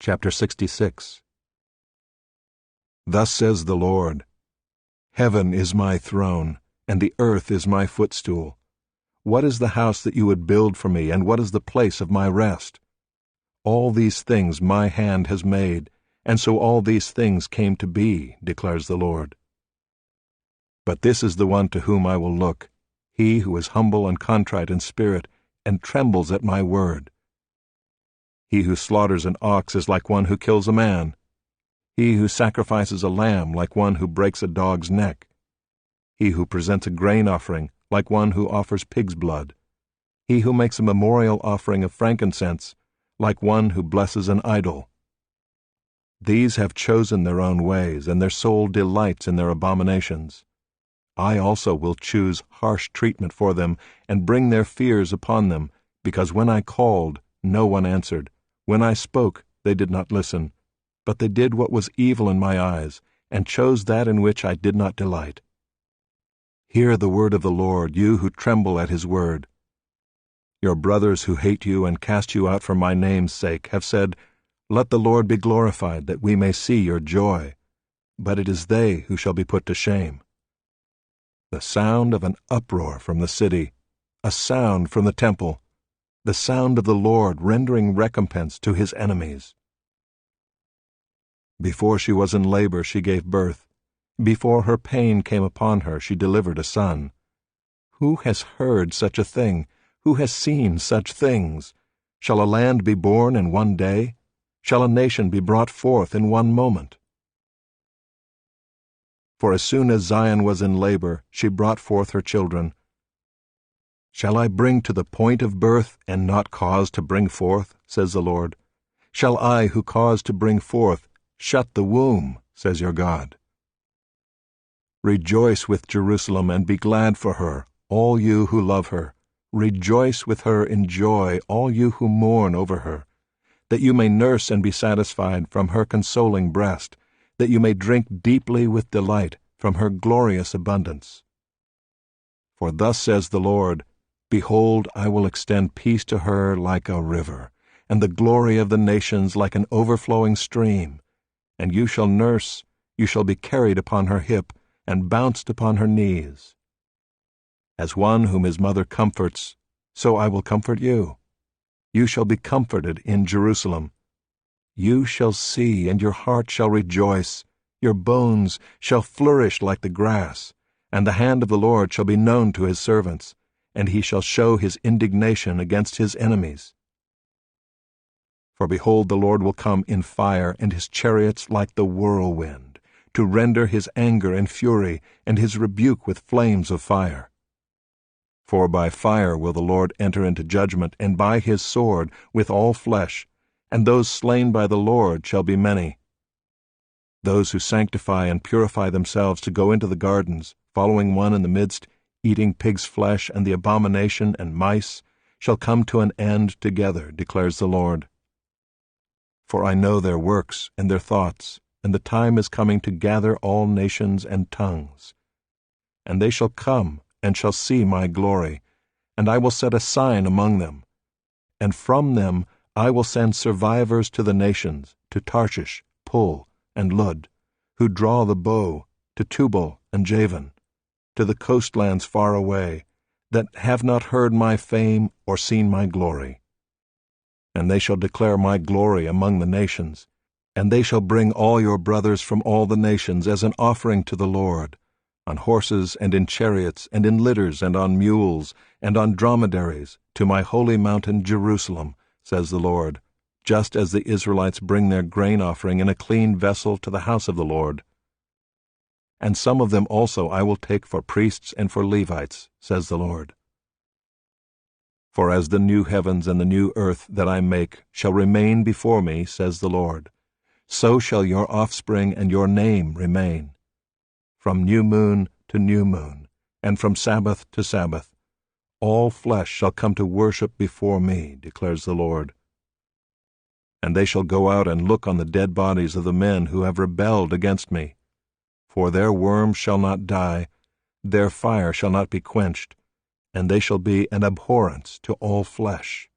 Chapter 66. Thus says the Lord, Heaven is my throne, and the earth is my footstool. What is the house that you would build for me, and what is the place of my rest? All these things my hand has made, and so all these things came to be, declares the Lord. But this is the one to whom I will look, he who is humble and contrite in spirit, and trembles at my word. He who slaughters an ox is like one who kills a man. He who sacrifices a lamb like one who breaks a dog's neck. He who presents a grain offering like one who offers pig's blood. He who makes a memorial offering of frankincense like one who blesses an idol. These have chosen their own ways, and their soul delights in their abominations. I also will choose harsh treatment for them, and bring their fears upon them, because when I called, no one answered. When I spoke, they did not listen, but they did what was evil in my eyes, and chose that in which I did not delight. Hear the word of the Lord, you who tremble at his word. Your brothers who hate you and cast you out for my name's sake have said, Let the Lord be glorified, that we may see your joy. But it is they who shall be put to shame. The sound of an uproar from the city, a sound from the temple, the sound of the Lord rendering recompense to his enemies. Before she was in labor she gave birth. Before her pain came upon her she delivered a son. Who has heard such a thing? Who has seen such things? Shall a land be born in one day? Shall a nation be brought forth in one moment? For as soon as Zion was in labor, she brought forth her children. Shall I bring to the point of birth, and not cause to bring forth, says the Lord? Shall I, who cause to bring forth, shut the womb, says your God? Rejoice with Jerusalem, and be glad for her, all you who love her. Rejoice with her in joy, all you who mourn over her, that you may nurse and be satisfied from her consoling breast, that you may drink deeply with delight from her glorious abundance. For thus says the Lord, Behold, I will extend peace to her like a river, and the glory of the nations like an overflowing stream. And you shall nurse, you shall be carried upon her hip, and bounced upon her knees. As one whom his mother comforts, so I will comfort you. You shall be comforted in Jerusalem. You shall see, and your heart shall rejoice. Your bones shall flourish like the grass, and the hand of the Lord shall be known to his servants, and he shall show his indignation against his enemies. For behold, the Lord will come in fire, and his chariots like the whirlwind, to render his anger and fury, and his rebuke with flames of fire. For by fire will the Lord enter into judgment, and by his sword with all flesh, and those slain by the Lord shall be many. Those who sanctify and purify themselves to go into the gardens, following one in the midst, eating pig's flesh and the abomination and mice, shall come to an end together, declares the Lord. For I know their works and their thoughts, and the time is coming to gather all nations and tongues. And they shall come, and shall see my glory, and I will set a sign among them. And from them I will send survivors to the nations, to Tarshish, Pul, and Lud, who draw the bow, to Tubal and Javan, to the coastlands far away, that have not heard my fame or seen my glory. And they shall declare my glory among the nations, and they shall bring all your brothers from all the nations as an offering to the Lord, on horses and in chariots and in litters and on mules and on dromedaries, to my holy mountain Jerusalem, says the Lord, just as the Israelites bring their grain offering in a clean vessel to the house of the Lord. And some of them also I will take for priests and for Levites, says the Lord. For as the new heavens and the new earth that I make shall remain before me, says the Lord, so shall your offspring and your name remain. From new moon to new moon, and from Sabbath to Sabbath, all flesh shall come to worship before me, declares the Lord. And they shall go out and look on the dead bodies of the men who have rebelled against me. For their worm shall not die, their fire shall not be quenched, and they shall be an abhorrence to all flesh.